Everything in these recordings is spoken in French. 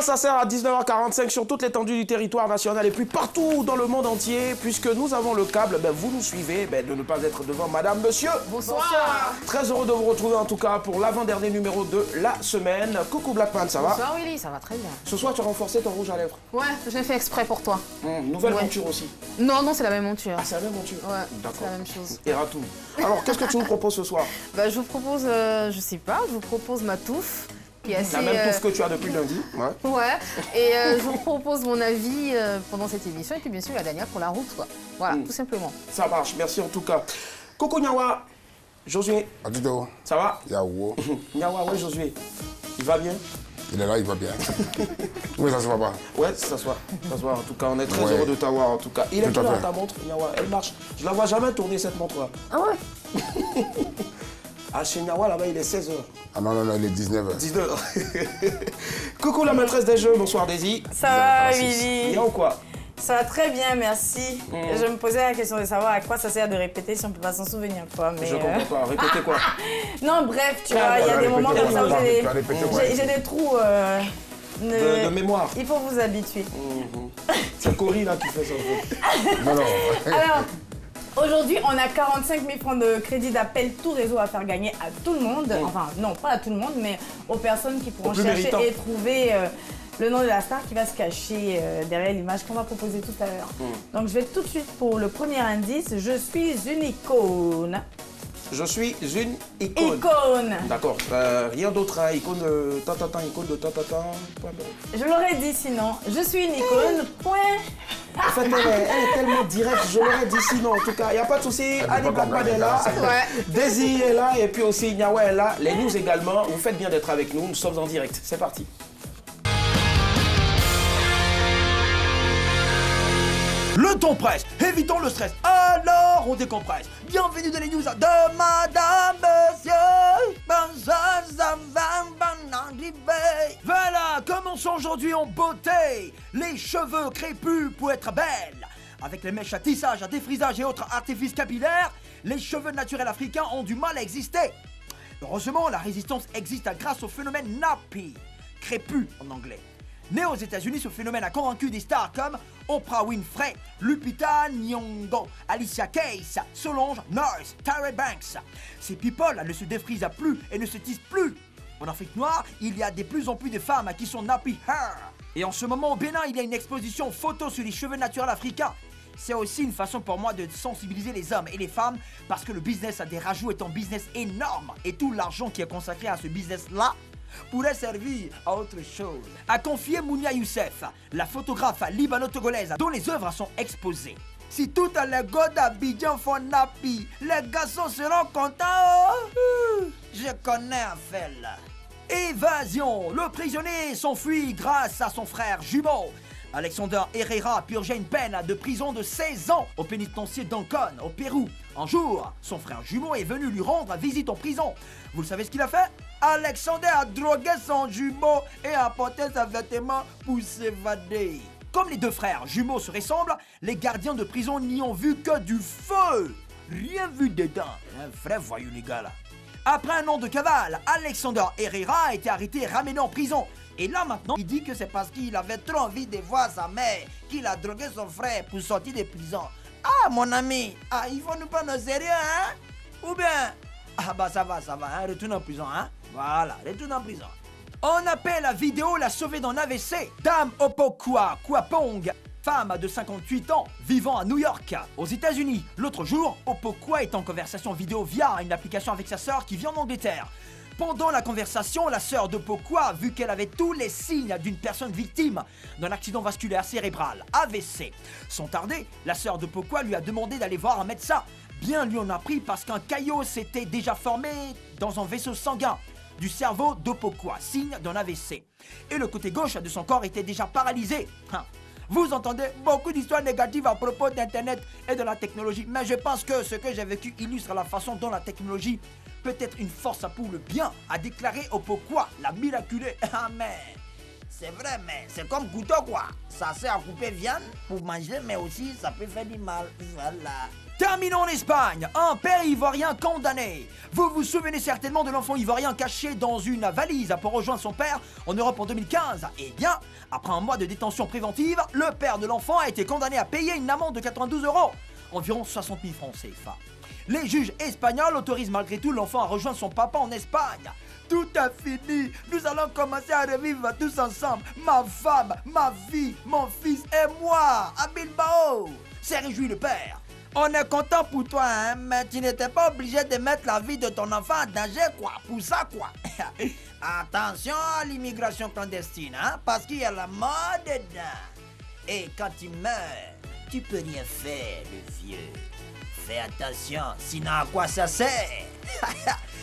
quoi ça sert à 19h45 sur toute l'étendue du territoire national et puis partout dans le monde entier, puisque nous avons le câble, vous nous suivez, de ne pas être devant madame, monsieur. Bonsoir. Très heureux de vous retrouver en tout cas pour l'avant-dernier numéro de la semaine. Coucou Blackman, ça va? Bonsoir Willy, ça va très bien. Ce soir tu as renforcé ton rouge à lèvres. Ouais, j'ai fait exprès pour toi. Nouvelle monture aussi. Non, c'est la même monture. Ah, c'est la même monture? Ouais, d'accord. c'est la même chose. Et Ratou. Alors, qu'est-ce que tu nous proposes ce soir? Je vous propose, je sais pas, je vous propose ma touffe. Qui est assez, la même touffe que tu as depuis lundi. Ouais. Et je vous propose mon avis pendant cette émission. Et puis bien sûr, la dernière pour la route, quoi. Voilà, tout simplement. Ça marche, merci en tout cas. Coucou Nyawa, Josué. Adito. Ça va? Yawo. Nyawa, ouais Josué. Il va bien? Il est là, il va bien. Oui, ça se va pas. Ouais, ça se voit. Ça se voit. En tout cas, on est très heureux de t'avoir en tout cas. Il est là ta montre, Nyawa, elle marche. Je la vois jamais tourner cette montre-là. Ah ouais? Ah, chez Nyawa, là-bas, il est 16h. Ah non, il est 19h. 19h. Coucou la maîtresse des jeux, bonsoir Daisy. Ça va, Willy? Bien ou quoi? Ça va très bien, merci. Je me posais la question de savoir à quoi ça sert de répéter si on ne peut pas s'en souvenir, quoi. Mais je comprends pas. Répétez quoi? Non, bref, tu vois, il y a des moments comme ça où j'ai des trous de mémoire. Il faut vous habituer. C'est Cory là qui fait ça. Non. Alors, aujourd'hui, on a 45 000 francs de crédit d'appel tout réseau à faire gagner à tout le monde. Enfin, non, pas à tout le monde, mais aux personnes qui pourront chercher et trouver le nom de la star qui va se cacher derrière l'image qu'on va proposer tout à l'heure. Donc, je vais tout de suite pour le premier indice. Je suis une icône. Je suis une icône. Icône. D'accord. Rien d'autre, hein. Icône de tatatan, icône de tatatan. Je l'aurais dit sinon. Je suis une icône, point. En fait, elle est tellement directe, je l'aurais dit sinon. En tout cas, il n'y a pas de souci. Annie Blackman est là. Daisy est là. Et puis aussi, Nyawa est là. Les news également. Vous faites bien d'être avec nous. Nous sommes en direct. C'est parti. Le ton presse, évitons le stress, alors on décompresse. Bienvenue dans les news de Madame Monsieur. Voilà, commençons aujourd'hui en beauté. Les cheveux crépus pour être belle. Avec les mèches à tissage, à défrisage et autres artifices capillaires, les cheveux naturels africains ont du mal à exister. Heureusement, la résistance existe grâce au phénomène nappy, crépus en anglais. Né aux États-Unis, ce phénomène a convaincu des stars comme Oprah Winfrey, Lupita Nyong'o, Alicia Keys, Solange, Nurse, Tyra Banks. Ces people ne se défrisent plus et ne se tissent plus. En Afrique noire, il y a de plus en plus de femmes qui sont nappy hair. Et en ce moment au Bénin, il y a une exposition photo sur les cheveux naturels africains. C'est aussi une façon pour moi de sensibiliser les hommes et les femmes parce que le business des rajouts est un business énorme et tout l'argent qui est consacré à ce business-là pourrait servir à autre chose. A confié Mounia Youssef, la photographe libano-togolaise dont les œuvres sont exposées. Si toutes les gars d'Abidjan font nappy, les garçons seront contents. Je connais un fait là. Évasion. Le prisonnier s'enfuit grâce à son frère jumeau. Alexander Herrera purgeait une peine de prison de 16 ans au pénitencier d'Ancón, au Pérou. Un jour, son frère jumeau est venu lui rendre visite en prison. Vous le savez ce qu'il a fait? Alexander a drogué son jumeau et a porté ses vêtements pour s'évader. Comme les deux frères jumeaux se ressemblent, les gardiens de prison n'y ont vu que du feu. Rien vu dedans. Un vrai voyou les gars là. Après un an de cavale, Alexander Herrera a été arrêté et ramené en prison. Et là maintenant, il dit que c'est parce qu'il avait trop envie de voir sa mère qu'il a drogué son frère pour sortir de prison. Ah mon ami, il faut nous prendre au sérieux, hein? Ou bien, ça va, hein? Retourne en prison, hein? Voilà, retourne en prison. On appelle la vidéo la sauvée d'un AVC. Dame Opokwa Kwapong, femme de 58 ans, vivant à New York, aux États-Unis. L'autre jour, Opokwa est en conversation vidéo via une application avec sa sœur qui vit en Angleterre. Pendant la conversation, la sœur de Pokwa, vu qu'elle avait tous les signes d'une personne victime d'un accident vasculaire cérébral, AVC, sans tarder, la sœur de Pokwa lui a demandé d'aller voir un médecin. Bien lui en a pris parce qu'un caillot s'était déjà formé dans un vaisseau sanguin du cerveau d'Opokwa, signe d'un AVC. Et le côté gauche de son corps était déjà paralysé. Vous entendez beaucoup d'histoires négatives à propos d'Internet et de la technologie, mais je pense que ce que j'ai vécu illustre la façon dont la technologie peut être une force pour le bien, a déclaré Opokwa, la miraculée. Amen. c'est vrai, mais c'est comme couteau quoi. Ça sert à couper viande pour manger, mais aussi ça peut faire du mal. Voilà. Terminons en Espagne. Un père ivoirien condamné. Vous vous souvenez certainement de l'enfant ivoirien caché dans une valise pour rejoindre son père en Europe en 2015. Eh bien, après un mois de détention préventive, le père de l'enfant a été condamné à payer une amende de 92 €, environ 60 000 francs CFA. Les juges espagnols autorisent malgré tout l'enfant à rejoindre son papa en Espagne. Tout est fini. Nous allons commencer à revivre tous ensemble. Ma femme, ma vie, mon fils et moi à Bilbao. C'est réjoui le père. On est content pour toi, hein, mais tu n'étais pas obligé de mettre la vie de ton enfant en danger, quoi. Pour ça, quoi. Attention à l'immigration clandestine, hein, parce qu'il y a la mort dedans. Et quand tu meurs, tu peux rien faire, le vieux. Fais attention, sinon à quoi ça sert?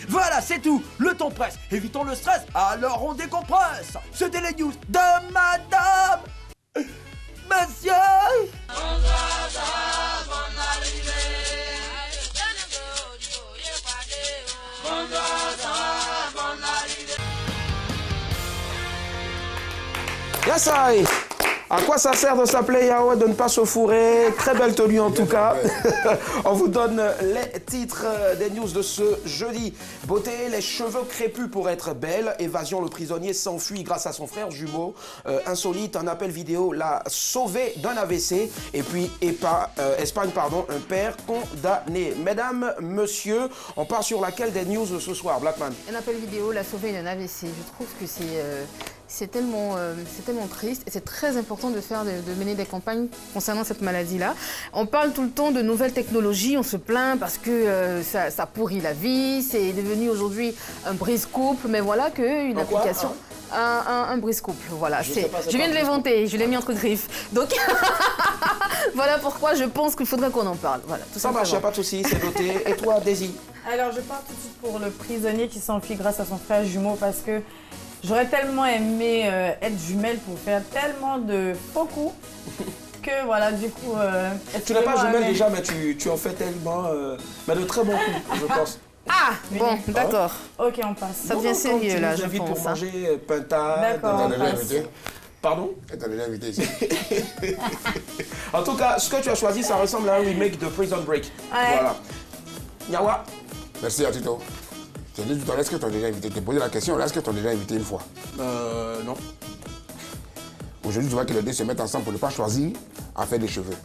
Voilà, c'est tout. Le temps presse. Évitons le stress, alors on décompresse. C'était les news de Madame Monsieur. Yes, I. À quoi ça sert de s'appeler Yahweh, de ne pas se fourrer? Très belle tenue en tout cas. On vous donne les titres des news de ce jeudi. Beauté, les cheveux crépus pour être belle. Évasion, le prisonnier s'enfuit grâce à son frère jumeau. Insolite, un appel vidéo l'a sauvé d'un AVC. Et puis Espagne, un père condamné. Mesdames, messieurs, on part sur laquelle des news ce soir, Blackman? Un appel vidéo l'a sauvé d'un AVC. Je trouve que c'est tellement triste et c'est très important de mener des campagnes concernant cette maladie-là. On parle tout le temps de nouvelles technologies, on se plaint parce que ça pourrit la vie, c'est devenu aujourd'hui un brise-couple, mais voilà qu'une application... Un brise-couple, voilà. Je viens de l'inventer, je l'ai mis entre griffes. Donc, voilà pourquoi je pense qu'il faudrait qu'on en parle. Voilà, tout ça marche, pas de souci, c'est noté. Et toi, Daisy? Alors, je pars tout de suite pour le prisonnier qui s'enfuit grâce à son frère jumeau parce que j'aurais tellement aimé être jumelle pour faire tellement de faux coups que voilà, du coup... tu n'es pas jumelle déjà, mais tu en fais tellement... mais de très bons coups, je pense. Ah, bon, d'accord. Ok, on passe. Ça devient sérieux là, je pense. Pour manger pintade. D'accord, on passe. Pardon? T'as déjà invité ici. En tout cas, ce que tu as choisi, ça ressemble à un remake de Prison Break. Ouais. Voilà. Nyawa? Merci à Tito. Tu as dit tout à l'heure, est-ce que tu as déjà invité? Tu t'es posé la question, est-ce que tu as déjà invité une fois? Non. Aujourd'hui, tu vois que les deux se mettent ensemble pour ne pas choisir à faire des cheveux.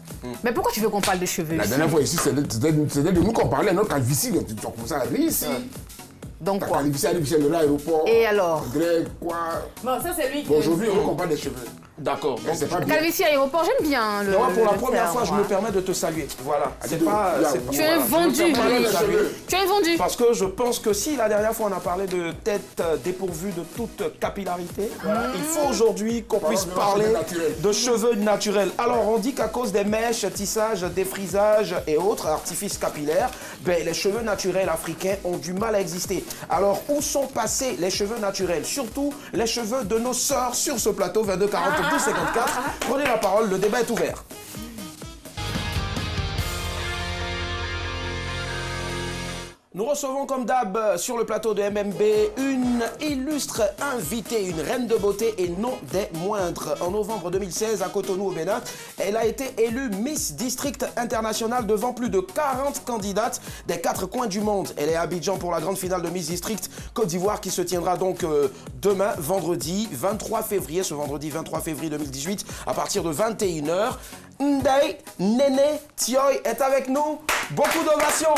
Mais pourquoi tu veux qu'on parle de cheveux? La dernière fois ici, c'était de nous qu'on parlait, notre calvitie. Tu as commencé à rire ici. Donc Ta quoi? calvitie à de l'aéroport. Et alors? Grec, quoi? Bon, ça c'est lui qui... Bon, aujourd'hui, on veut qu'on parle des cheveux. D'accord. C'est pas bien. Calvitie aéroport, j'aime bien le. Pour la première fois, je me permets de te saluer. Voilà. C'est pas. Tu es vendu, tu es vendu. Parce que je pense que si la dernière fois on a parlé de tête dépourvue de toute capillarité, il faut aujourd'hui qu'on puisse parler de cheveux naturels. Alors on dit qu'à cause des mèches, tissages, défrisages et autres artifices capillaires, ben, les cheveux naturels africains ont du mal à exister. Alors où sont passés les cheveux naturels? Surtout les cheveux de nos sœurs sur ce plateau 22 42 54. Prenez la parole, le débat est ouvert. Nous recevons comme d'hab sur le plateau de MMB une illustre invitée, une reine de beauté et non des moindres. En novembre 2016 à Cotonou au Bénin, elle a été élue Miss District International devant plus de 40 candidates des 4 coins du monde. Elle est à Abidjan pour la grande finale de Miss District Côte d'Ivoire qui se tiendra donc demain, vendredi 23 février, ce vendredi 23 février 2018 à partir de 21h. Ndai Nene Tioy est avec nous. Beaucoup d'ovations.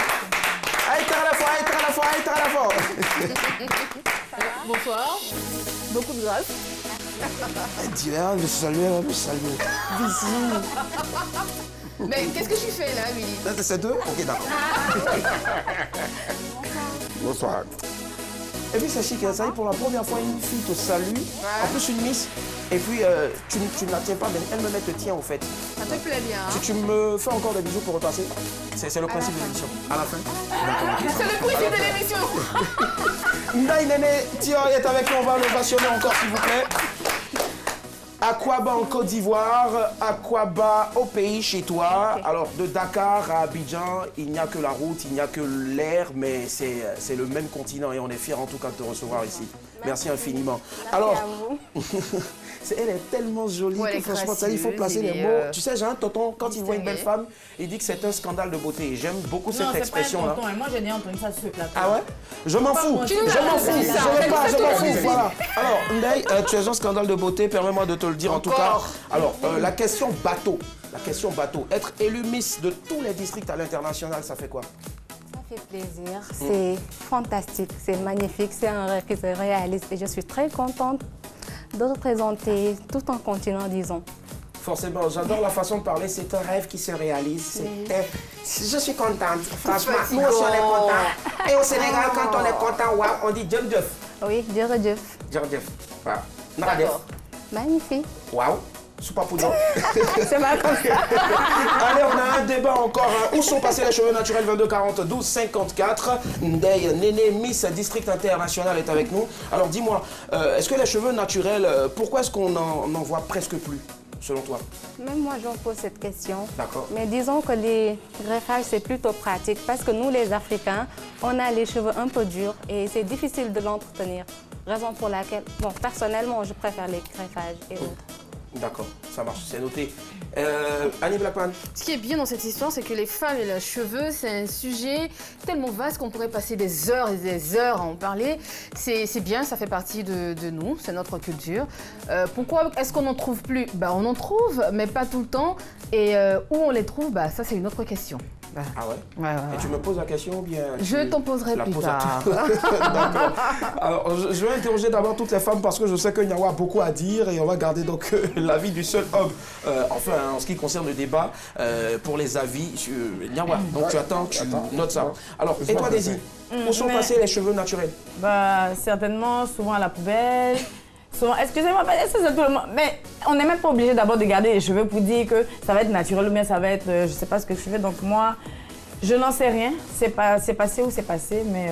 Bonsoir. Beaucoup de grâce. Le salut. Mais qu'est-ce que tu fais là, Willy? C'est deux? Ok, d'accord. Bonsoir. Et puis c'est chic, ça y est, pour la première fois, une fille te salue, en plus une miss, et puis tu ne la tiens pas, mais elle me met te tient au fait. Ça te plaît bien. Tu me fais encore des bisous pour repasser? C'est le principe de l'émission. À la fin? C'est le principe de l'émission. Ndai Nene Tio est avec nous, on va l'ovationner encore s'il vous plaît. Aquaba en Côte d'Ivoire, Aquaba au pays chez toi. Alors de Dakar à Abidjan, il n'y a que la route, il n'y a que l'air, mais c'est le même continent et on est fiers en tout cas de te recevoir ici. Merci infiniment. Merci Alors, à vous. elle est tellement jolie Ouais, elle que est franchement, ça, il faut placer gracieuse, les elle mots. est, Tu sais, j'ai un tonton, quand il voit une belle femme, il dit que c'est un scandale de beauté. Et j'aime beaucoup cette expression-là. Moi, j'ai déjà entendu ça sur le plateau. Ah ouais? Je m'en fous. Je m'en fous. Je m'en fous. Voilà. Alors, Ndeye, tu es un scandale de beauté. Permets-moi de te le dire en tout cas. Alors, la question bateau. La question bateau. Être élu Miss de tous les districts à l'international, ça fait quoi? Ça fait plaisir. C'est fantastique. C'est magnifique. C'est un rêve qui se réalise. Et je suis très contente de représenter tout un continent, disons. Forcément, j'adore la façon de parler. C'est un rêve qui se réalise. Je suis contente. Franchement, nous aussi on est contents. Et au Sénégal, quand on est content, wow, on dit Djef Djef. Oui, Djef. Djef. Voilà. Naradef. Magnifique. Waouh. Super poudre. C'est mal comme ça. Allez, on a un débat encore. Où sont passés les cheveux naturels? 22 40 12 54. Ndeye Néné, Miss District International, est avec nous. Alors dis-moi, est-ce que les cheveux naturels, pourquoi est-ce qu'on n'en voit presque plus, selon toi? Même moi, je me pose cette question. D'accord. Mais disons que les greffages, c'est plutôt pratique parce que nous, les Africains, on a les cheveux un peu durs et c'est difficile de l'entretenir. Raison pour laquelle, bon, personnellement, je préfère les greffages et autres. D'accord, ça marche, c'est noté. Annie Blackman. Ce qui est bien dans cette histoire, c'est que les femmes et leurs cheveux, c'est un sujet tellement vaste qu'on pourrait passer des heures et des heures à en parler. C'est bien, ça fait partie de nous, c'est notre culture. Pourquoi est-ce qu'on n'en trouve plus? On en trouve, mais pas tout le temps. Et où on les trouve, ça c'est une autre question. Ah ouais? Ouais. Et tu me poses la question ou bien... Je t'en poserai plus tard. D'accord. Alors, je vais interroger d'abord toutes les femmes parce que je sais que Nyawa a beaucoup à dire et on va garder donc l'avis du seul homme. Enfin, en ce qui concerne le débat, pour les avis sur Nyawa. Donc tu attends, tu notes ça. Alors, et toi, Daisy, où sont passés les cheveux naturels? Certainement, souvent à la poubelle. Souvent, excusez-moi, c'est tout le monde. Mais on n'est même pas obligé d'abord de garder les cheveux pour dire que ça va être naturel ou bien ça va être, je sais pas ce que je fais. Donc moi, je n'en sais rien. C'est passé ou c'est passé, mais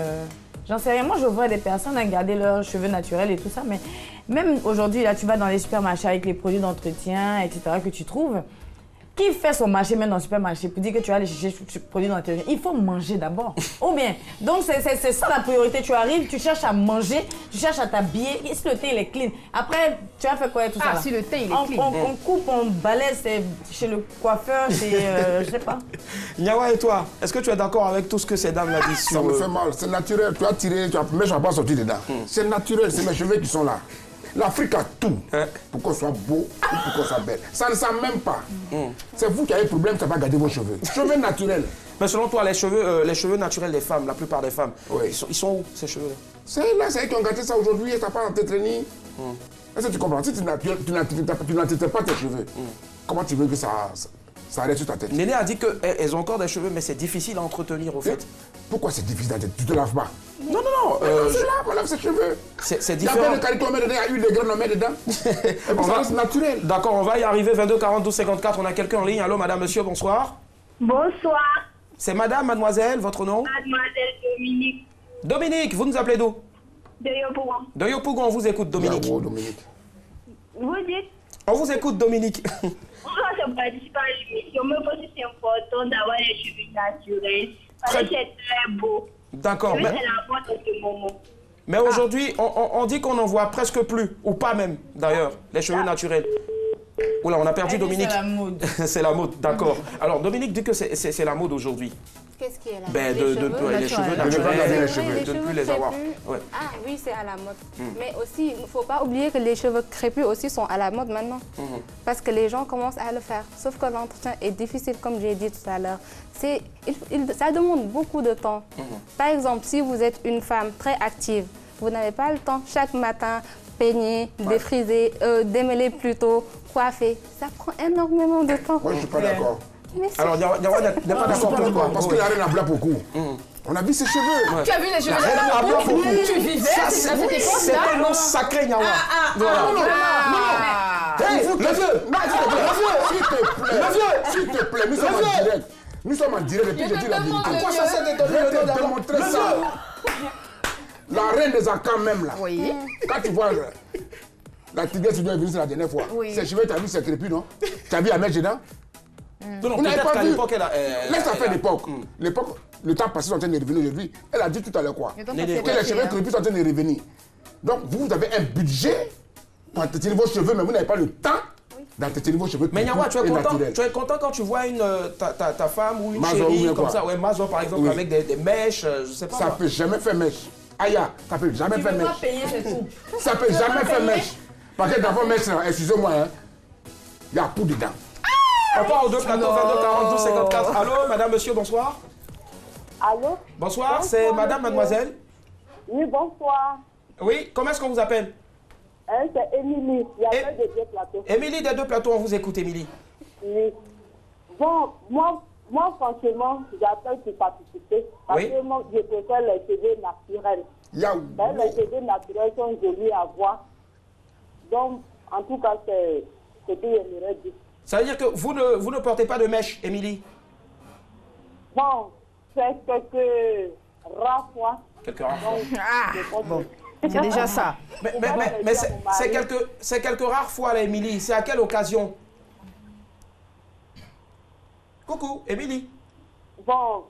j'en sais rien. Moi, je vois des personnes garder leurs cheveux naturels et tout ça, mais même aujourd'hui, là, tu vas dans les supermarchés avec les produits d'entretien, etc., que tu trouves. Qui fait son marché même dans le supermarché pour dire que tu vas aller chercher des produits d'entretien? Il faut manger d'abord. Ou bien, donc c'est ça la priorité. Tu arrives, tu cherches à manger, tu cherches à t'habiller. Et si le thé il est clean, après tu vas faire quoi tout ça là? Si le thé il est clean. On coupe, on balaie, c'est chez le coiffeur, chez je sais pas. Nyawa et toi, est-ce que tu es d'accord avec tout ce que ces dames l'ont dit? Ça me fait mal, c'est naturel. Tu as tiré, mais je ne vais pas sortir dedans. C'est naturel, c'est mes cheveux qui sont là. L'Afrique a tout pour qu'on soit beau ou pour qu'on soit belle. Ça ne sent même pas. C'est vous qui avez problème, ça va garder vos cheveux. Cheveux naturels. Mais selon toi, les cheveux naturels des femmes, la plupart des femmes, ils sont où ces cheveux-là? C'est là, c'est eux qui ont gâté ça aujourd'hui et ça part en t'entraîner. Est-ce que tu comprends? Si tu n'entretiens pas tes cheveux, comment tu veux que ça reste sur ta tête? Néné a dit qu'elles ont encore des cheveux, mais c'est difficile à entretenir au fait. Pourquoi c'est difficile? Tu te laves pas? Non. On lave ses cheveux. C'est Il y a différent. plein de qualités, on met dedans, il y a eu des graines, on met dedans. Et puis ça reste naturel. D'accord, on va y arriver. 22 40 12 54. On a quelqu'un en ligne. Allô, madame, monsieur, bonsoir. Bonsoir, C'est madame, mademoiselle, votre nom? mademoiselle Dominique Dominique, vous nous appelez d'où? de Yopougon. De Yopougon, on vous écoute, Dominique. Bravo, Dominique. Vous dites, On vous écoute, Dominique. pourquoi je participe à l'émission, mais parce que c'est important d'avoir les cheveux naturels, parce que c'est très beau. D'accord, C'est la mode de ce moment. mais aujourd'hui, on dit qu'on n'en voit presque plus, ou pas même, d'ailleurs, les cheveux naturels. Oula, on a perdu Dominique. C'est la mode. C'est la mode, d'accord. Alors, Dominique dit que c'est la mode aujourd'hui. Qu'est-ce qui est là? Les cheveux naturels. naturels, de ne plus les avoir. crépus. Ouais. Ah oui, c'est à la mode. Mais aussi, il ne faut pas oublier que les cheveux crépus aussi sont à la mode maintenant. Parce que les gens commencent à le faire. Sauf que l'entretien est difficile, comme j'ai dit tout à l'heure. Ça demande beaucoup de temps. Par exemple, si vous êtes une femme très active, vous n'avez pas le temps chaque matin peigner, défriser, démêler plutôt, coiffer. Ça prend énormément de temps. Moi, je ne suis pas d'accord. Alors, Nyawa n'est pas d'accord avec toi. Parce qu'il n'y a rien à blanc beaucoup. On a vu ses cheveux. Tu as vu les cheveux Rien à voir beaucoup. Tu vivais à cette époque-là? C'est tellement sacré, Nyawa. Voilà. Hey, le vieux, s'il te plaît, nous sommes en direct. Nous sommes en direct et puis je dis la vérité. À quoi ça sert de donner Je le vais nom te d'abord? démontrer ça. La reine des Ancans même là. Oui. Quand tu vois la tigresse qui est venue la dernière fois, Oui. ses cheveux, tu as vu ses crépus, non? Tu as vu la mèche dedans? Non, Vous n'avez peut-être pas qu'à vu. l'époque, elle a... Laisse ça faire l'époque. L'époque, le temps passé sont en train de revenir aujourd'hui. Elle a dit tout à l'heure quoi? Le temps Néné, passé, Que les cheveux hein. crépus sont en train de revenir. Donc, vous avez un budget pour entretenir vos cheveux, mais vous n'avez pas le temps d'entretenir vos cheveux. Mais Nyawa, tu es content quand tu vois ta femme ou une chérie comme ça, ouais, Mazo par exemple, avec des mèches, je sais pas. Ça peut jamais faire mèche. Aya, ça peut jamais faire mèche. Tu veux pas payer, c'est tout. Ça peut jamais faire mèche. Parce que d'abord, mèche, excusez-moi, il y a poudre dedans. On part aux deux plateaux, 22 42 54. Allô, madame, monsieur, bonsoir. Allô? Bonsoir, c'est madame, mademoiselle. Oui, bonsoir. Oui, comment est-ce qu'on vous appelle? C'est Émilie. Il y a pas de deux plateaux. Émilie des deux plateaux, on vous écoute, Émilie. Oui. Bon, moi franchement, j'appelle pour participer. Parce que moi, je préfère les cheveux naturels. Les cheveux naturels sont jolis à voir. Donc, en tout cas, c'est ce que j'aimerais dire. Ça veut dire que vous ne portez pas de mèche, Émilie? Bon, c'est quelques rares fois. Quelques rares fois. Bon, c'est déjà ça. Mais c'est quelques rares fois, là, Émilie. C'est à quelle occasion? Coucou, Émilie. Bon,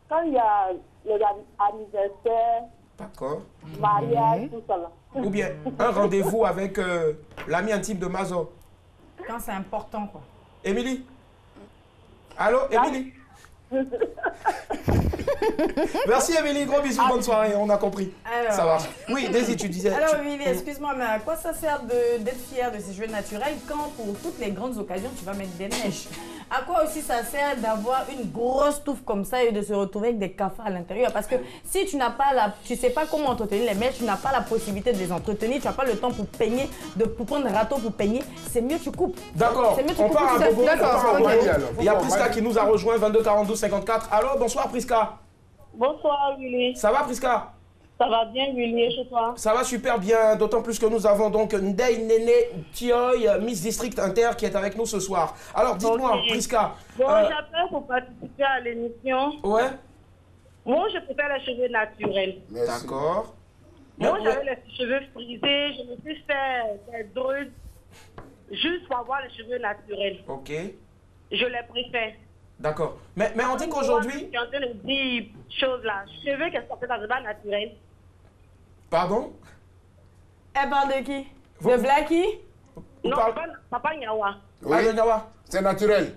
quand il y a les anniversaires, d'accord, mariage, tout ça là. Ou bien un rendez-vous avec l'ami intime de Mazo. Quand c'est important, quoi. Émilie? Allô, Émilie? Merci Émilie, gros bisous, bonne soirée, on a compris. Alors, ça marche. Oui, Daisy, tu disais. Alors Émilie, excuse-moi, mais à quoi ça sert d'être fière de ces cheveux naturels quand pour toutes les grandes occasions tu vas mettre des mèches? À quoi aussi ça sert d'avoir une grosse touffe comme ça et de se retrouver avec des cafards à l'intérieur? Parce que si tu n'as pas tu sais pas comment entretenir les mèches, tu n'as pas la possibilité de les entretenir, tu n'as pas le temps pour peigner, pour prendre un râteau pour peigner, c'est mieux tu coupes. D'accord, on part à Bobo. Il y a Priska qui nous a rejoint, 22 42 54. Allô, bonsoir Priska. Bonsoir Willy. Ça va Priska? Ça va bien Willy, et chez toi? Ça va super bien, d'autant plus que nous avons donc Ndei Nene Tioy, Miss District Inter qui est avec nous ce soir. Alors dites-moi Priska. Bon, j'appelle pour participer à l'émission. Ouais. Moi je préfère les cheveux naturels. D'accord. Moi j'avais les cheveux frisés, je me suis fait des drôles juste pour avoir les cheveux naturels. Ok. Je les préfère. D'accord. Mais on dit qu'aujourd'hui... Tu es en train de dire choses là. Cheveux qui sont pas naturels. Pardon? Elle parle de qui? De Blacky? Non, papa Nyawa. Oui. Ah, de Nyawa. C'est naturel.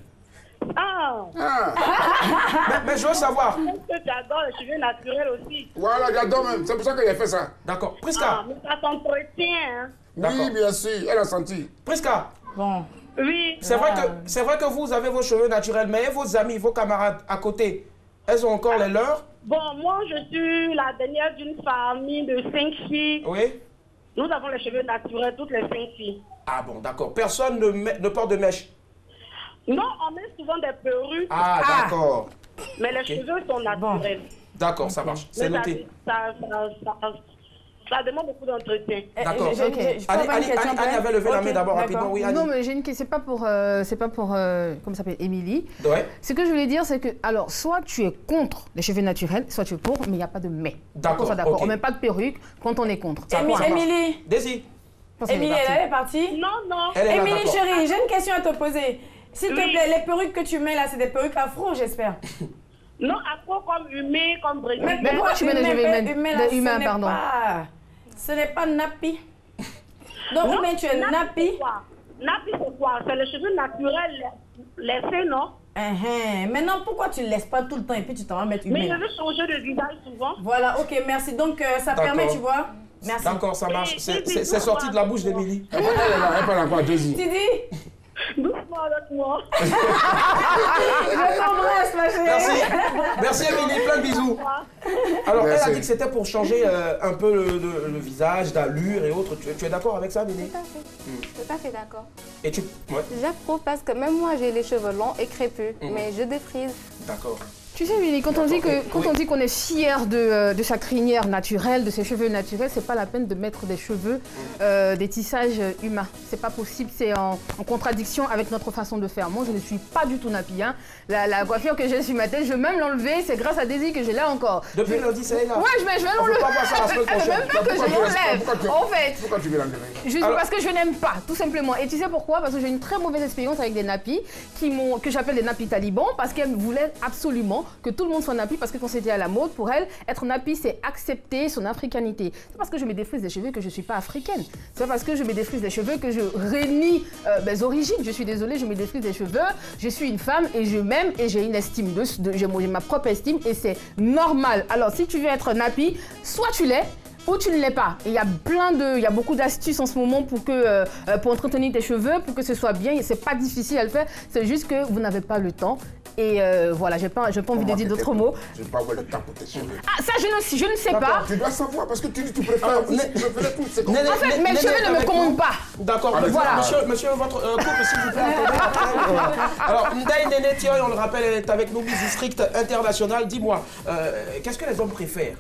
Mais je veux savoir. Est-ce que tu adores les cheveux naturels aussi? Voilà, j'adore même. C'est pour ça qu'il a fait ça. D'accord. Priska. Mais ça s'entretient. Oui, bien sûr. Elle a senti. Priska. Bon. Oui. C'est vrai que vous avez vos cheveux naturels, mais vos amis, vos camarades à côté, elles ont encore les leurs? Bon, moi, je suis la dernière d'une famille de 5 filles. Oui. Nous avons les cheveux naturels, toutes les 5 filles. Ah bon, d'accord. Personne ne porte de mèche? Non, on met souvent des perruques. Ah, d'accord. Mais les cheveux sont naturels. D'accord, ça marche. C'est noté. Ça demande beaucoup d'entretien. D'accord. Annie avait levé la main d'abord rapidement. Oui, Annie. Non, mais j'ai une question. C'est pas pour comment ça s'appelle, Émilie. Ouais. Ce que je voulais dire, c'est que, alors, soit tu es contre les cheveux naturels, soit tu es pour, mais il n'y a pas de mais. D'accord. Okay. On met pas de perruque quand on est contre. Émilie. Daisy. Émilie, elle est partie? Non. Émilie, chérie, j'ai une question à te poser. S'il te plaît, les perruques que tu mets là, c'est des perruques afro, j'espère. Non, afro comme humain, comme brésilien. Mais pourquoi tu mets des humains, pardon? Ce n'est pas nappy. Donc, ou bien tu es nappy. Nappy, c'est quoi? C'est les cheveux naturels laissés, non? Maintenant, pourquoi tu ne laisses pas tout le temps et puis tu t'en vas mettre humain? Mais je veux changer de visage souvent. Voilà, ok, merci. Donc, ça permet, tu vois. Merci. D'accord, ça marche. C'est sorti de la bouche d'Émilie. Elle parle encore, Daisy. Tidi? Doucement avec moi. Je t'embrasse, ma chérie. Merci Émilie, plein de bisous. Alors, elle a dit que c'était pour changer un peu le visage, d'allure et autres. Tu es d'accord avec ça, Émilie? Tout à fait d'accord. Et tu... Ouais. J'approuve parce que même moi, j'ai les cheveux longs et crépus, mais je défrise. D'accord. Tu sais, Willy, quand on dit qu'on est fier de sa crinière naturelle, de ses cheveux naturels, c'est pas la peine de mettre des cheveux, des tissages humains. C'est pas possible, c'est en contradiction avec notre façon de faire. Moi, je ne suis pas du tout nappie. Hein. La coiffure que j'ai sur ma tête, je vais même l'enlever. C'est grâce à Daisy que j'ai là encore. Depuis lundi, c'est là. Ouais, je vais l'enlever. Même pas que je l'enlève. En fait. Pourquoi tu veux l'enlever? Parce que je n'aime pas, tout simplement. Et tu sais pourquoi? Parce que j'ai une très mauvaise expérience avec des nappies que j'appelle des nappies talibans, parce qu'elles voulaient absolument que tout le monde soit nappy parce que quand c'était à la mode, pour elle, être nappy, c'est accepter son africanité. C'est parce que je me défrise des cheveux que je ne suis pas africaine. C'est parce que je me défrise des cheveux que je réunis mes origines. Je suis désolée, je me défrise des cheveux. Je suis une femme et je m'aime et j'ai une estime, j'ai ma propre estime et c'est normal. Alors, si tu veux être nappy, soit tu l'es, ou tu ne l'es pas. Il y a beaucoup d'astuces en ce moment pour entretenir tes cheveux, pour que ce soit bien. C'est pas difficile à le faire, c'est juste que vous n'avez pas le temps. Et voilà, j'ai pas envie de dire d'autres mots. Je n'ai pas avoir le temps pour tes cheveux. Ah, ça, je ne sais pas. Tu dois savoir, parce que tu préfères tout. En fait, mes cheveux ne me commandent pas. D'accord, voilà. Monsieur, votre couple, s'il vous plaît. Alors, Ndaye Néné Thioye, on le rappelle, elle est avec nous, Miss District International. Dis-moi, qu'est-ce que les hommes préfèrent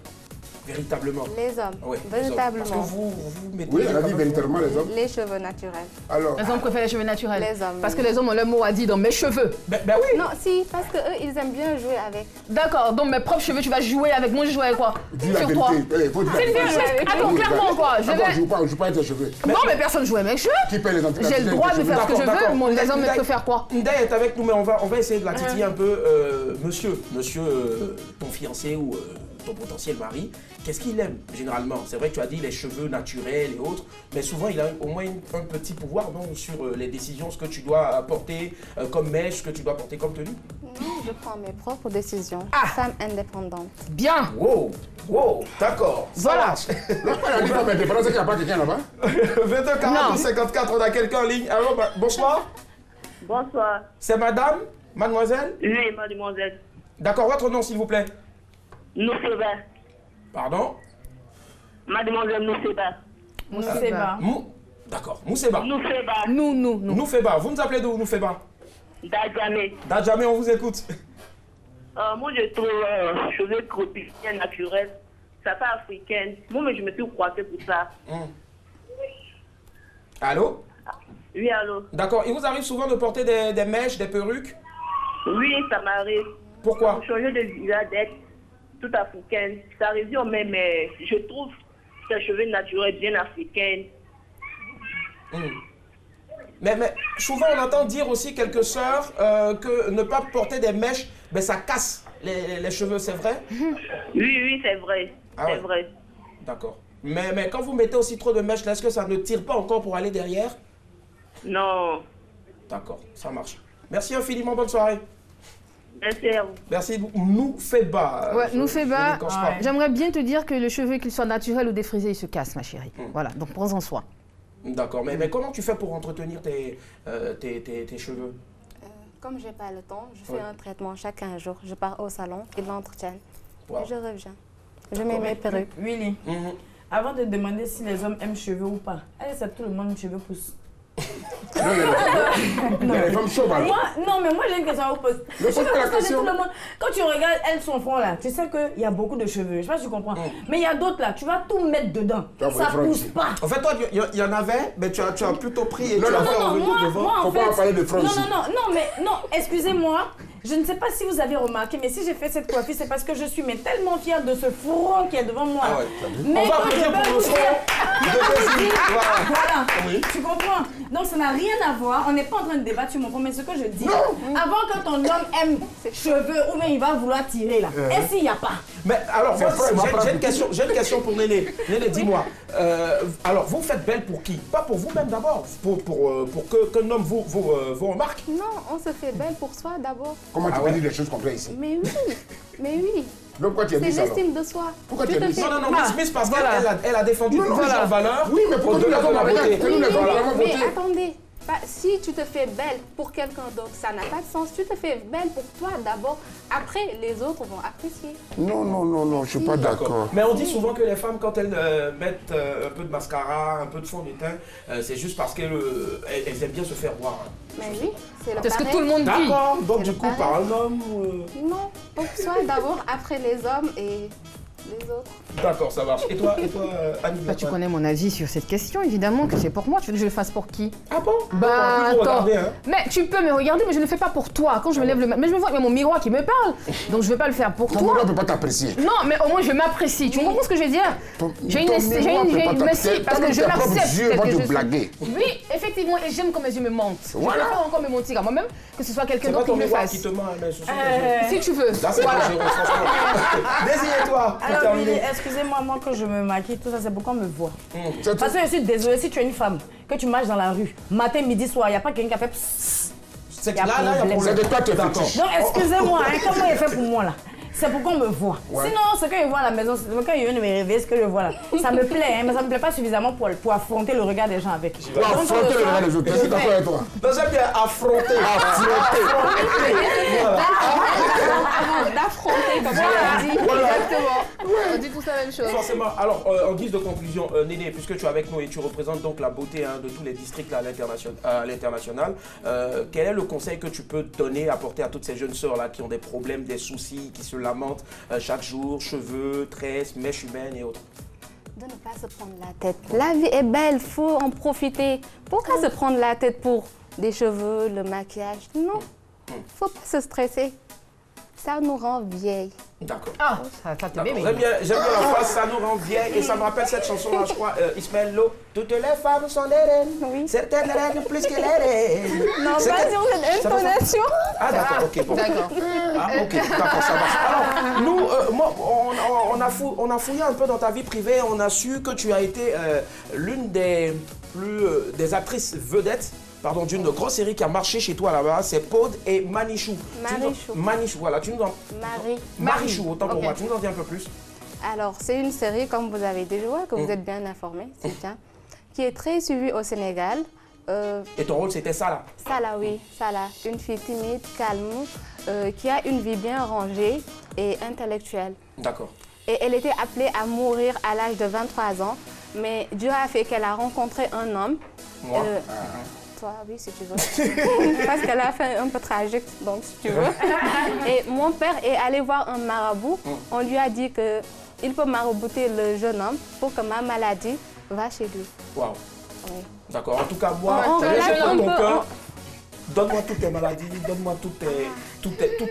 véritablement? Les hommes, oui, véritablement. Parce que vous mettez... Oui, elle a dit véritablement les hommes. Les cheveux naturels. Alors, les hommes préfèrent les cheveux naturels. Les hommes. Parce que les hommes ont leur mot à dire dans mes cheveux. Ben oui. Non, si, parce qu'eux, ils aiment bien jouer avec. D'accord, donc mes propres cheveux, tu vas jouer avec moi, je joue avec quoi? dis la sur toi. vérité. C'est une vérité. Attends, clairement quoi. Je ne joue pas avec tes cheveux. Non, mais personne ne joue avec mes cheveux. Qui paye les entrées? J'ai le droit de faire ce que je veux. Les hommes peuvent faire quoi? Ndaye est avec nous, mais on va essayer de la titiller un peu. Monsieur, ton fiancé ou ton potentiel mari, qu'est-ce qu'il aime généralement? C'est vrai que tu as dit les cheveux naturels et autres, mais souvent il a au moins un petit pouvoir non, sur les décisions, ce que tu dois porter comme mèche, ce que tu dois porter comme tenue. Non, je prends mes propres décisions. Femme indépendante. Bien. Wow, d'accord. Voilà. Elle a dit femme indépendante, c'est qu'il n'y a pas quelqu'un là-bas? 22 42 54, on a quelqu'un en ligne. Alors, bonsoir. Bonsoir. C'est madame? Mademoiselle? Oui, mademoiselle. D'accord, votre nom s'il vous plaît? Nousseba. Pardon? Mademoiselle Nousseba. Nousseba. D'accord, Mousseba. Nousseba. Noufeba. Vous nous appelez d'où, Noufeba? D'Adjamé. D'Adjamé, on vous écoute. Moi, je trouve cheveux croupissants naturels. Ça fait africaine. Moi, mais je me suis croisée pour ça. Allô? Oui, allô? D'accord, il vous arrive souvent de porter des mèches, des perruques? Oui, ça m'arrive. Pourquoi? Pour changer de visage, d'être tout africaine. Ça revient au même, mais je trouve ces cheveux naturels bien africains. Mais souvent on entend dire aussi quelques sœurs que ne pas porter des mèches, ben ça casse les cheveux, c'est vrai? Oui, c'est vrai. C'est vrai. D'accord. Mais quand vous mettez aussi trop de mèches, est-ce que ça ne tire pas encore pour aller derrière? Non. D'accord, ça marche. Merci infiniment, bonne soirée. Merci à vous. Merci, Noufeba. Ouais, Noufeba, j'aimerais bien te dire que le cheveu, qu'il soit naturel ou défrisé, il se casse, ma chérie. Voilà, donc prends-en soin. D'accord, mais comment tu fais pour entretenir tes cheveux? Comme je n'ai pas le temps, je fais un traitement chaque 15 jours. Je pars au salon, ils l'entretiennent. Et je reviens. Je mets mes perruques. Willy, avant de demander si les hommes aiment cheveux ou pas, c'est tout le monde, cheveux poussent. Les femmes chauves, non, mais moi j'ai une question à vous poser. Quand tu regardes elles son front là, tu sais qu'il y a beaucoup de cheveux. Je sais pas si tu comprends. Mais il y a d'autres là, tu vas tout mettre dedans. Ça pousse pas. En fait, toi, il y en avait, mais tu as plutôt pris et tu as fait revenir devant. Moi, faut pas en parler de front ici. Non, excusez-moi. Je ne sais pas si vous avez remarqué, mais si j'ai fait cette coiffure, c'est parce que je suis tellement fière de ce front qui est devant moi. Ah ouais, mais on va applaudir pour le front. Voilà, oui. Tu comprends? Donc ça n'a rien à voir. On n'est pas en train de débattre sur mon front, mais ce que je dis, avant que ton homme aime ses cheveux, ou bien il va vouloir tirer là. Et s'il n'y a pas? Mais alors, j'ai une question pour Néné. Néné, dis-moi. Alors, vous faites belle pour qui? Pas pour vous-même d'abord, pour qu'un homme vous remarque? Non, on se fait belle pour soi d'abord. Comment tu peux dire des choses comme ça ici? Mais oui. Donc pourquoi tu as dit ça? C'est l'estime de soi. Pourquoi tu as dit ça? Non, Miss, parce qu'elle a défendu plusieurs valeurs. Oui, mais pourquoi tu l'as voté? Mais attendez. Si tu te fais belle pour quelqu'un d'autre, ça n'a pas de sens. Tu te fais belle pour toi d'abord, après les autres vont apprécier. Non, je suis pas d'accord. Mais on dit souvent que les femmes, quand elles mettent un peu de mascara, un peu de fond de teint, c'est juste parce qu'elles aiment bien se faire voir. Mais oui, c'est le C'est ce que tout le monde dit. D'accord, donc du coup, par un homme Non, pour soi d'abord, après les hommes et Les autres. D'accord, ça marche. Et toi Annie? Bah, tu connais mon avis sur cette question, évidemment, que c'est pour moi. Tu veux que je le fasse pour qui? Ah bon? Bah, attends. Regarder, hein. Mais tu peux me regarder, mais je ne le fais pas pour toi. Quand je me lève le matin, mais je me vois, il y a mon miroir qui me parle. Donc je ne vais pas le faire pour toi. Ton miroir ne peut pas t'apprécier. Non, mais au moins je m'apprécie. Tu comprends ce que je veux dire? J'ai une merci parce que je m'accepte. Blaguer. Oui, effectivement, et j'aime quand mes yeux me mentent. Voilà. Je peux pas encore me mentir à moi-même, que ce soit quelqu'un d'autre qui me le fasse. Qui te ment, mais ce sont Si tu veux. là, c'est voilà. Désirez-toi. Alors, Billy, excusez-moi, moi, que je me maquille, tout ça, c'est pour qu'on me voit. Parce que je suis désolée, si tu es une femme, que tu marches dans la rue, matin, midi, soir, il n'y a pas quelqu'un qui a fait psss. C'est que là, il y a un problème. C'est de toi, tu es d'accord. Donc, excusez-moi, hein, comment il fait pour moi, là? C'est pour qu'on me voit. Ouais. Sinon, ce que je vois à la maison, quand il vient de me réveiller, ce que je vois là, ça me plaît, hein, mais ça ne me plaît pas suffisamment pour affronter le regard des gens avec. Pour affronter le regard des autres. Je suis d'accord avec toi. Non, j'aime bien affronter. D'affronter, comme on dit. Exactement. On dit tous la même chose. Forcément. Alors, en guise de conclusion, Néné, puisque tu es avec nous et tu représentes donc la beauté de tous les districts là, à l'international, quel est le conseil que tu peux donner, apporter à toutes ces jeunes sœurs là qui ont des problèmes, des soucis, qui se lamentent chaque jour, cheveux, tresses, mèches humaines et autres? De ne pas se prendre la tête. La vie est belle, il faut en profiter. Pourquoi se prendre la tête pour des cheveux, le maquillage? Non, il ne faut pas se stresser. Ça nous rend vieilles. D'accord. Ah, ça te bébé. J'aime bien la phrase, ça nous rend vieilles. Et ça me rappelle cette chanson-là, je crois, Ismaël Lo. Toutes les femmes sont des reines. Oui. Certaines reines plus que les reines. Non, pas sur cette intonation. Ah, d'accord, ok. Bon. D'accord. Ah, ok, d'accord, ça marche. Alors, nous, on a fouillé un peu dans ta vie privée. On a su que tu as été l'une des actrices vedettes d'une grosse série qui a marché chez toi là-bas, c'est Pod et Manichou. Manichou, voilà. Marichou, autant pour moi. Tu nous en dis un peu plus? Alors, c'est une série, comme vous avez déjà vu, que vous êtes bien informés, c'est bien, qui est très suivie au Sénégal. Et ton rôle, c'était Sala? Sala, oui. Sala, une fille timide, calme, qui a une vie bien rangée et intellectuelle. D'accord. Et elle était appelée à mourir à l'âge de 23 ans, mais Dieu a fait qu'elle a rencontré un homme. Moi Toi, oui, si tu veux. Parce qu'elle a fait un peu tragique, donc si tu veux. Et mon père est allé voir un marabout. On lui a dit qu'il peut marabouter le jeune homme pour que ma maladie va chez lui. Waouh. Oui. D'accord. En tout cas, moi, donne-moi toutes tes maladies, donne-moi tous tes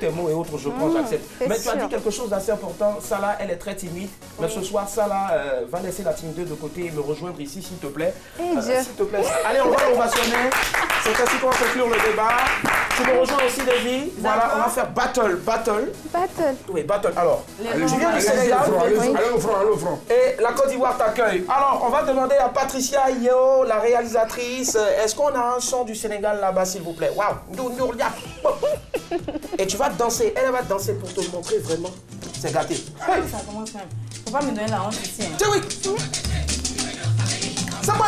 mots et autres, je prends, j'accepte. Mais tu as dit quelque chose d'assez important. Sala, elle est très timide. Mais ce soir, Sala va laisser la timidité de côté et me rejoindre ici, s'il te plaît. S'il te plaît. Allez, on va l'ovationner. C'est ainsi qu'on va conclure le débat. Tu me rejoins aussi, Davy. Voilà, on va faire battle. Oui, battle. Alors, tu viens du Sénégal. Allez au front. Et la Côte d'Ivoire t'accueille. Alors, on va demander à Patricia Yeo, la réalisatrice, est-ce qu'on a un son du Sénégal là-bas, s'il vous plaît? Waouh. Et tu vas danser. Elle va danser pour te montrer vraiment. C'est gâté. Ça commence même. Faut pas me donner la honte ici. Tiens, oui. Ça va.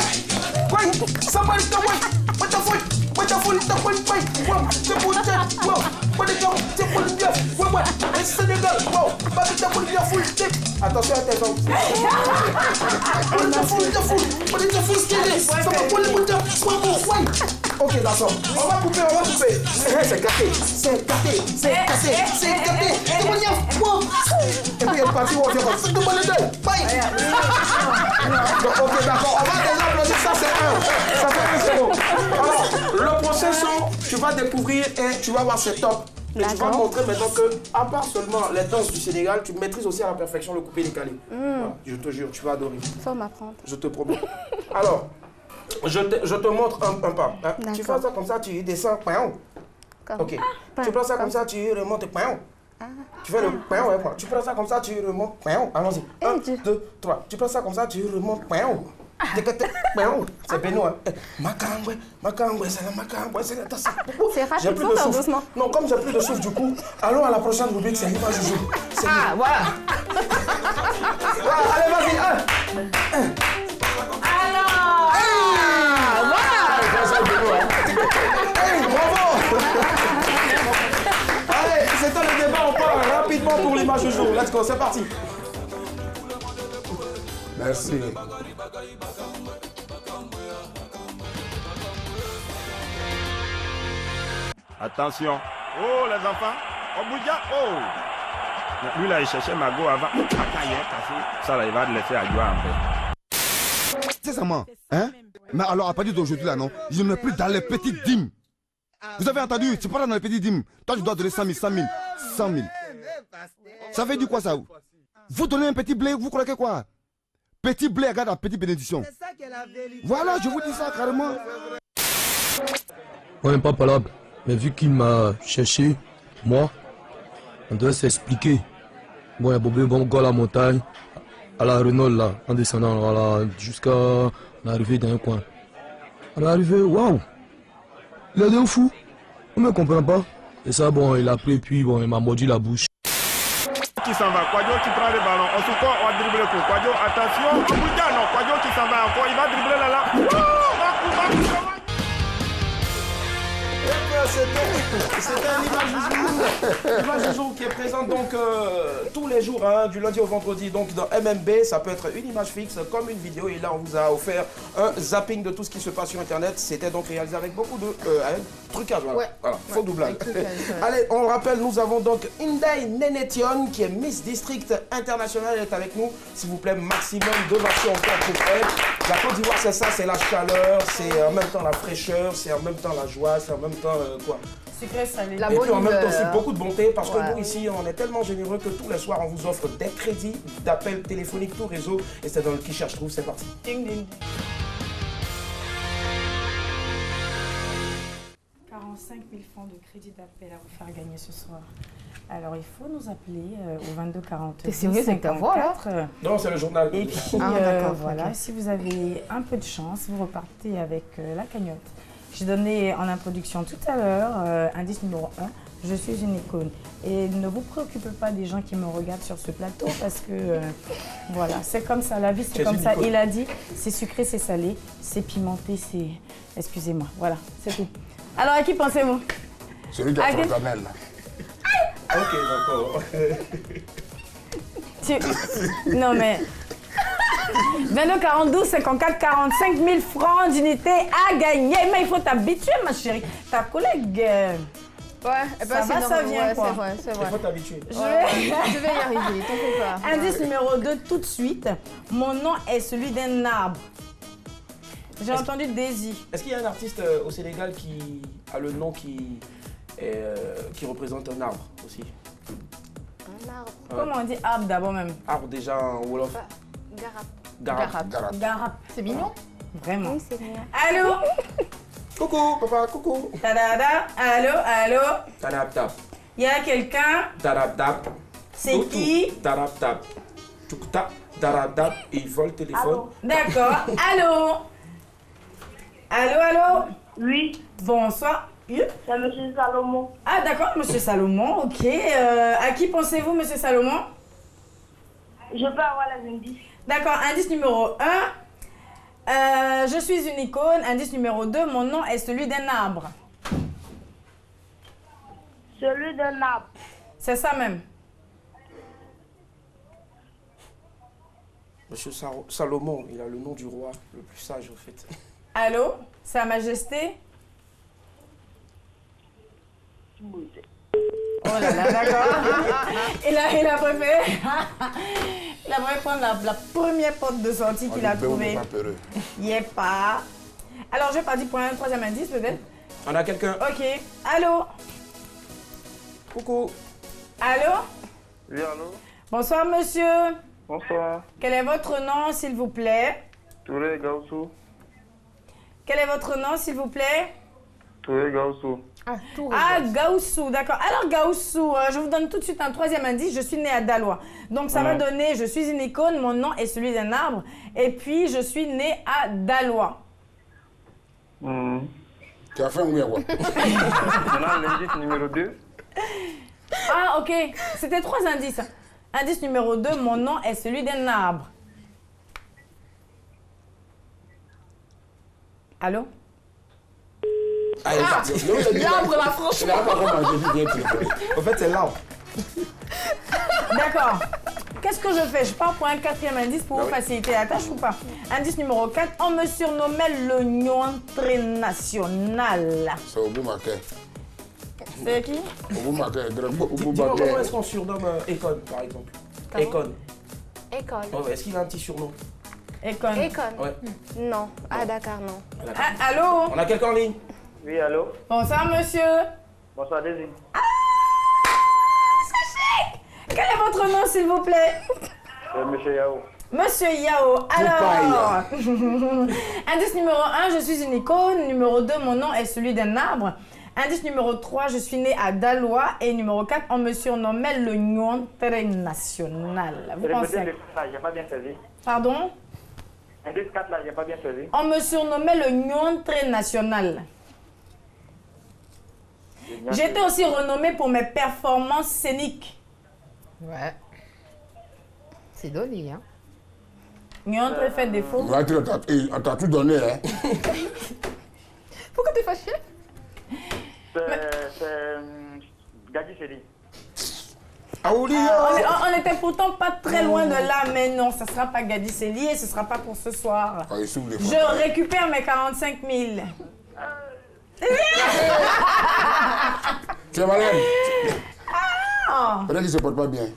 Attention à tes ongles. Ok, d'accord. On va couper. C'est gâté. Et puis, elle est partie où on vient comme ça. Ok, d'accord. On va déjà applaudir. Ça, c'est un. Ça fait un, c'est bon. Alors, le processus, tu vas découvrir et tu vas voir, c'est top. Et tu vas montrer maintenant que, à part seulement les danses du Sénégal, tu maîtrises aussi à la perfection le coupé décalé. Voilà, je te jure, tu vas adorer. Il faut m'apprendre. Je te promets. Alors, je te montre un pas. Hein. Tu fais ça comme ça, tu descends. Ok. Tu prends ça comme ça, tu remontes. Tu fais le pain, tu prends ça comme ça, tu remontes. Allons-y. 1, 2, 3. Tu prends ça comme ça, tu remontes. C'est Benoît. Makangwe, c'est rapide, faut faire doucement. Non, comme j'ai plus de souffle du coup, allons à la prochaine rubrique, c'est l'image du jour. Ah, voilà. Allez, vas-y, Alors. Bravo. Allez, c'était le débat, on part rapidement pour l'image du jour. Let's go, c'est parti. Merci. Attention. Oh, les enfants. Oh, Boudia. Oh. Lui là, il cherchait Mago avant. Ça là, il va le laisser à Joie en fait. C'est ça, man. Hein? Mais alors, à partir d'aujourd'hui là, non, je ne mets plus dans les petites dîmes. Vous avez entendu? C'est pas dans les petites dîmes. Toi, tu dois donner 100 000, 100 000, 100 000. Ça veut dire quoi ça? Vous donnez un petit blé, vous croyez quoi? Petit blé égale à petite bénédiction. Voilà, je vous dis ça carrément. On n'est pas palable. Mais vu qu'il m'a cherché, moi, on doit s'expliquer. Bon, il y a Bobé, bon, gars à la montagne, à la Renault là, en descendant voilà, jusqu'à l'arrivée dans un coin. On est arrivé, waouh! Il est de fou. On ne me comprend pas. Et ça, bon, il a pris, puis bon, il m'a mordu la bouche. Qui s'en va, Kwadjo qui prend le ballon, on se croit, on va dribbler pour Kwadjo, attention, Abuja, non, Kwadjo qui s'en va encore, il va dribbler là. C'était l'image du jour qui est présente donc tous les jours, hein, du lundi au vendredi, donc dans MMB. Ça peut être une image fixe comme une vidéo. Et là, on vous a offert un zapping de tout ce qui se passe sur Internet. C'était donc réalisé avec beaucoup de trucage. Voilà, ouais, voilà, faux doublage. Allez, on le rappelle, nous avons donc Inday Nenetion qui est Miss District International. Elle est avec nous. S'il vous plaît, maximum d'ovation encore pour elle. La Côte d'Ivoire, c'est ça, c'est la chaleur, c'est en même temps la fraîcheur, c'est en même temps la joie, c'est en même temps quoi? Sucré salé. Et puis en même temps aussi beaucoup de bonté parce que nous ici on est tellement généreux que tous les soirs on vous offre des crédits d'appel téléphonique tout réseau et c'est dans le qui cherche trouve, c'est parti. Ding ding. 45 000 francs de crédit d'appel à vous faire gagner ce soir. Alors il faut nous appeler au 22 40. T'es sérieux avec ta voix là? Non, c'est le journal. Et puis voilà, okay. Si vous avez un peu de chance, vous repartez avec la cagnotte. J'ai donné en introduction tout à l'heure, indice numéro 1, je suis une icône. Et ne vous préoccupez pas des gens qui me regardent sur ce plateau parce que voilà, c'est comme ça, la vie c'est comme ça. Il a dit, c'est sucré, c'est salé, c'est pimenté, c'est... Excusez-moi, voilà, c'est tout. Alors à qui pensez-vous? Celui de la fraternelle. Ok, d'accord. Non mais... 22 42 54 45 000 francs d'unité à gagner. Mais il faut t'habituer, ma chérie. Ta collègue... Ouais, ça va, ça vient, quoi. C'est vrai. Il faut t'habituer. Je vais y arriver, t'en fais pas. Indice numéro 2, tout de suite. Mon nom est celui d'un arbre. J'ai entendu Daisy. Est-ce qu'il y a un artiste au Sénégal qui a le nom qui représente un arbre aussi? Un arbre. Comment on dit arbre d'abord même? Arbre déjà en Wolof. Garap. C'est mignon? Vraiment. Oui, c'est mignon. Allô? Coucou, papa, coucou. Tadada. Allô? Tadap tap. Il y a quelqu'un? Tadap tap. C'est qui? Tadap tap. Tuk tap, tadap tap. Et il vole le téléphone. D'accord. Allô? Oui. Bonsoir. C'est M. Salomon. Ah d'accord, M. Salomon, ok. À qui pensez-vous, M. Salomon? Je peux avoir les indices. D'accord, indice numéro 1. Je suis une icône. Indice numéro 2, mon nom est celui d'un arbre. Celui d'un arbre. C'est ça même. Monsieur Salomon, il a le nom du roi, le plus sage en fait. Allô? Sa Majesté? Oh là là, d'accord. Il a préféré. Il a préféré prendre la première porte de sortie qu'il a trouvée. Il n'y est pas. Alors, je vais partir pour un troisième indice, peut-être. On a quelqu'un. Ok. Allô? Coucou. Allô? Oui, allô? Bonsoir, monsieur. Bonsoir. Quel est votre nom, s'il vous plaît? Touré Gaussou. Quel est votre nom, s'il vous plaît? Touré Gaussou. Ah, Gaussou, d'accord. Alors, Gaussou, je vous donne tout de suite un troisième indice. Je suis né à Daloa. Donc, ça va donner, je suis une icône, mon nom est celui d'un arbre. Et puis, je suis né à Daloa. Tu as fait un quoi? Maintenant, l'indice numéro 2. Ah, ok. C'était 3 indices. Indice numéro 2, mon nom est celui d'un arbre. Allô? L'arbre, là, franchement. En fait, c'est l'arbre. D'accord. Qu'est-ce que je fais? Je pars pour un 4e indice pour vous faciliter la tâche ou pas? Indice numéro 4, on me surnommait l'oignon international. C'est au bout marqué. C'est qui? Dis-moi comment est-ce qu'on surnomme Akon, par exemple? Akon. Akon. Est-ce qu'il a un petit surnom? Akon. Ouais. Non. Ah d'accord, non. Ah, allô? On a quelqu'un en ligne? Oui, allô? Bonsoir, monsieur. Bonsoir, Daisy. Ah, c'est chic! Quel est votre nom, s'il vous plaît? Monsieur Yao. Monsieur Yao, alors, indice numéro 1, je suis une icône. Numéro 2, mon nom est celui d'un arbre. Indice numéro 3, je suis né à Daloa. Et numéro 4, on me surnommait le Nyontre national. Vous pensez à... J'ai pas bien saisi. Pardon? Indice 4 là, j'ai pas bien saisi. On me surnommait le Nyontre national. J'étais aussi renommée pour mes performances scéniques. Ouais. C'est donné, hein. Nyontre fait défaut. On t'a tout donné, hein. Pourquoi t'es fâché? C'est Gadi Chéri. On était pourtant pas très loin de là, mais non, ça sera pas Gadi Célie et ce sera pas pour ce soir. Je récupère mes 45 000. Tu es malade? Peut-être qu'il se porte pas bien.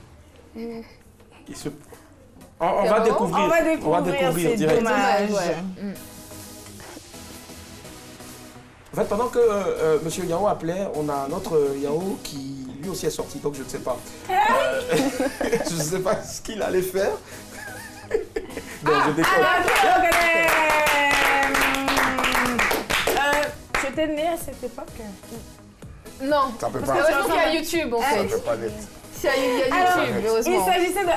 On va découvrir. On va découvrir direct. Dommage. En fait, pendant que Monsieur Yao appelait, on a un autre Yao qui lui aussi est sorti, donc je ne sais pas. Je ne sais pas ce qu'il allait faire. Non, je déconne. Tu étais né à cette époque? Non, ça peut parce pas. que heureusement qu'il y a YouTube en fait. Ça peut pas l'être. Il s'agissait de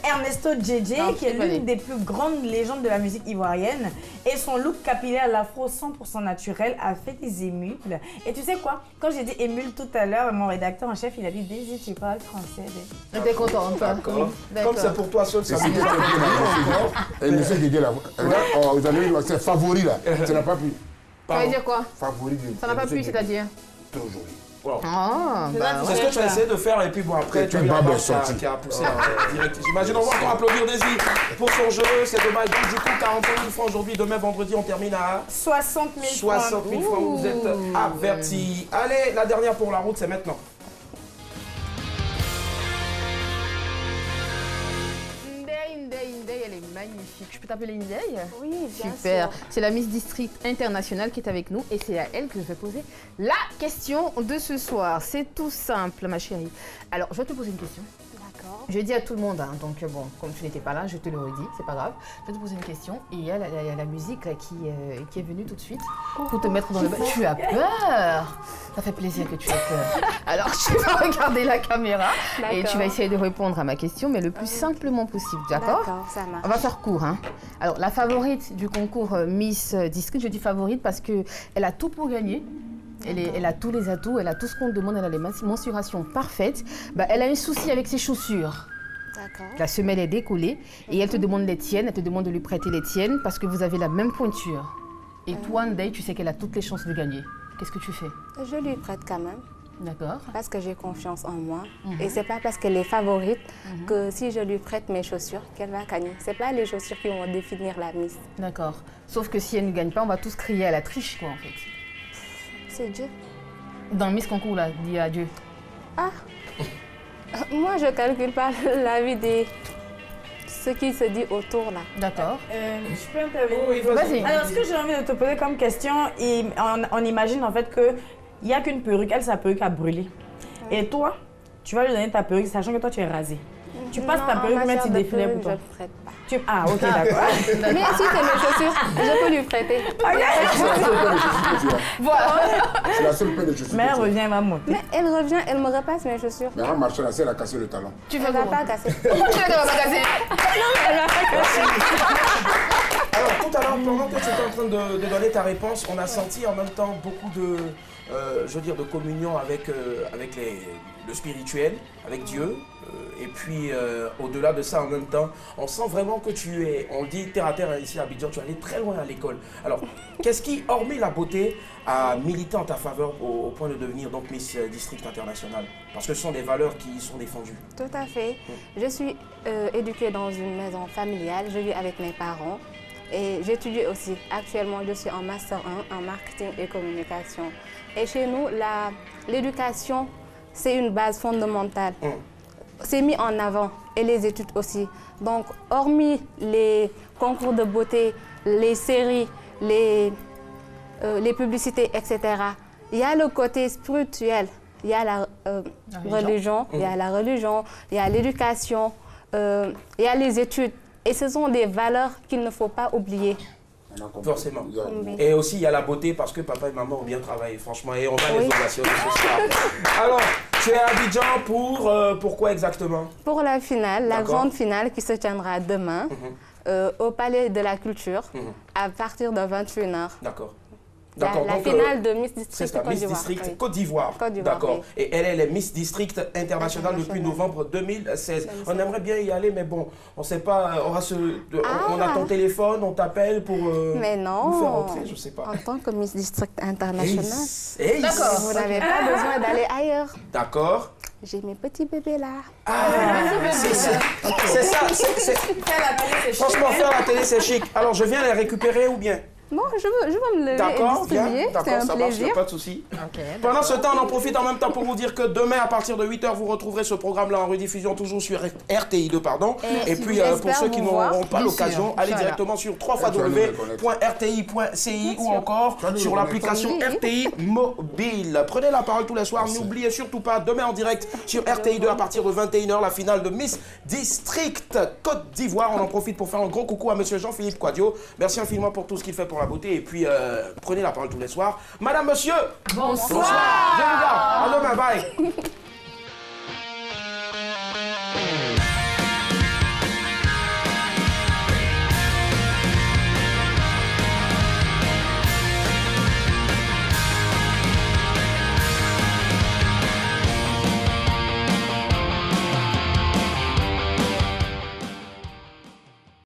Ernesto JJ, qui est l'une des plus grandes légendes de la musique ivoirienne. Et son look capillaire, l'afro 100% naturel, a fait des émules. Et tu sais quoi? Quand j'ai dit émule tout à l'heure, mon rédacteur en chef, il a dit Daisy, tu parles français. T'es contente, toi? D'accord. Comme c'est pour toi seul, ça me Et monsieur Guégué, là, vous avez vu, c'est favori, là. Ça n'a pas pu. Ça veut dire quoi? Favori. Ça n'a pas pu, c'est-à-dire? Trop joli. Wow. Ah, c'est ce que tu as essayé de faire et puis bon après tu as eu la barre qui a poussé direct. J'imagine, on va encore applaudir Daisy pour son jeu, c'est dommage. Donc du coup 40 000 francs aujourd'hui, demain vendredi on termine à 60 000 francs. 60 000 francs, vous êtes avertis. Allez, la dernière pour la route, c'est maintenant. Elle est magnifique. Je peux t'appeler Indey? Oui, bien Super. sûr. C'est la Miss District internationale qui est avec nous et c'est à elle que je vais poser la question de ce soir. C'est tout simple, ma chérie. Alors, je vais te poser une question. D'accord. Je dis à tout le monde, hein, donc bon, comme tu n'étais pas là, je te le redis, c'est pas grave. Je vais te poser une question et il y a la musique là, qui est venue tout de suite pour te mettre dans le bain. Tu as peur? Ça fait plaisir que tu aies peur. Alors, tu vas regarder la caméra et tu vas essayer de répondre à ma question, mais le plus simplement possible, d'accord? D'accord, ça marche. On va faire court, hein. Alors, la favorite du concours Miss District, je dis favorite parce qu'elle a tout pour gagner. Elle a tous les atouts, elle a tout ce qu'on demande, elle a les mensurations parfaites. Bah, elle a un souci avec ses chaussures. D'accord. La semelle est décollée et elle te demande les tiennes, elle te demande de lui prêter les tiennes parce que vous avez la même pointure. Et toi, Ndeye, tu sais qu'elle a toutes les chances de gagner. Qu'est-ce que tu fais? Je lui prête quand même. D'accord. Parce que j'ai confiance en moi. Et c'est pas parce qu'elle est favorite que si je lui prête mes chaussures qu'elle va gagner. C'est pas les chaussures qui vont définir la Miss. D'accord. Sauf que si elle ne gagne pas, on va tous crier à la triche, quoi, en fait. C'est Dieu. Dans le Miss Concours, là, dis adieu. Ah. Moi, je calcule pas la vie de ce qui se dit autour, là. D'accord. Je peux intervenir? Oui, vas-y. Alors, ce que j'ai envie de te poser comme question, on imagine en fait qu'il n'y a qu'une perruque, elle, sa perruque a brûlé. Et toi, tu vas lui donner ta perruque, sachant que toi, tu es rasé. Tu passes ta perruque, mais tu défiles pour toi. Je ne prête pas. Ah, ok, d'accord. Mais si c'est mes chaussures, je peux lui prêter. Voilà. C'est la seule paire de chaussures. Mais elle revient, elle va monter. Mais elle revient, elle me repasse mes chaussures. Mais elle marche là, elle a cassé le talon. Tu vas pas casser. Pourquoi tu ne vas pas casser? Non, elle va pas casser. Alors, tout à l'heure, pendant que tu étais en train de donner ta réponse, on a senti en même temps beaucoup de, je veux dire, de communion avec le spirituel, avec Dieu. Et puis, au-delà de ça, en même temps, on sent vraiment que tu es, on dit terre à terre ici à Abidjan, tu es allé très loin à l'école. Alors, qu'est-ce qui, hormis la beauté, a milité en ta faveur au point de devenir donc Miss District International? Parce que ce sont des valeurs qui sont défendues. Tout à fait. Je suis éduquée dans une maison familiale, je vis avec mes parents. Et j'étudie aussi. Actuellement, je suis en Master 1 en marketing et communication. Et chez nous, l'éducation, c'est une base fondamentale. C'est mis en avant, et les études aussi. Donc, hormis les concours de beauté, les séries, les publicités, etc., il y a le côté spirituel, il y a la religion, il y a la religion, il y a l'éducation, il y a les études. Et ce sont des valeurs qu'il ne faut pas oublier. Forcément. Et aussi, il y a la beauté parce que papa et maman ont bien travaillé, franchement. Et on va les ovationner ce soir. Alors, tu es à Abidjan pour quoi exactement? Pour la finale, la grande finale qui se tiendra demain au Palais de la Culture à partir de 21h. D'accord. D'accord. La finale de Miss District Côte d'Ivoire. Miss District Côte d'Ivoire. D'accord. Et elle est Miss District internationale depuis novembre 2016. On aimerait bien y aller, mais bon, on ne sait pas. On a ton téléphone, on t'appelle pour mais non, nous faire entrer, je ne sais pas. En tant que Miss District internationale, d'accord. Vous n'avez pas besoin d'aller ailleurs. D'accord. J'ai mes petits bébés là. C'est ça. Franchement, faire la télé, c'est chic. Alors, je viens les récupérer ou bien? Non, je veux me lever et distribuer. D'accord, ça marche, il n'y a pas de souci. Pendant ce temps, on en profite en même temps pour vous dire que demain, à partir de 8h, vous retrouverez ce programme-là en rediffusion, toujours sur RTI2, pardon. Et puis, pour ceux qui n'auront pas l'occasion, allez directement sur www.rti.ci ou encore sur l'application RTI Mobile. Prenez la parole tous les soirs. N'oubliez surtout pas, demain en direct sur RTI2 à partir de 21h, la finale de Miss District Côte d'Ivoire. On en profite pour faire un gros coucou à monsieur Jean-Philippe Quadio. Merci infiniment pour tout ce qu'il fait pour la beauté et puis prenez la parole tous les soirs. Madame, monsieur, bonsoir. Je vous garde. À demain, bye.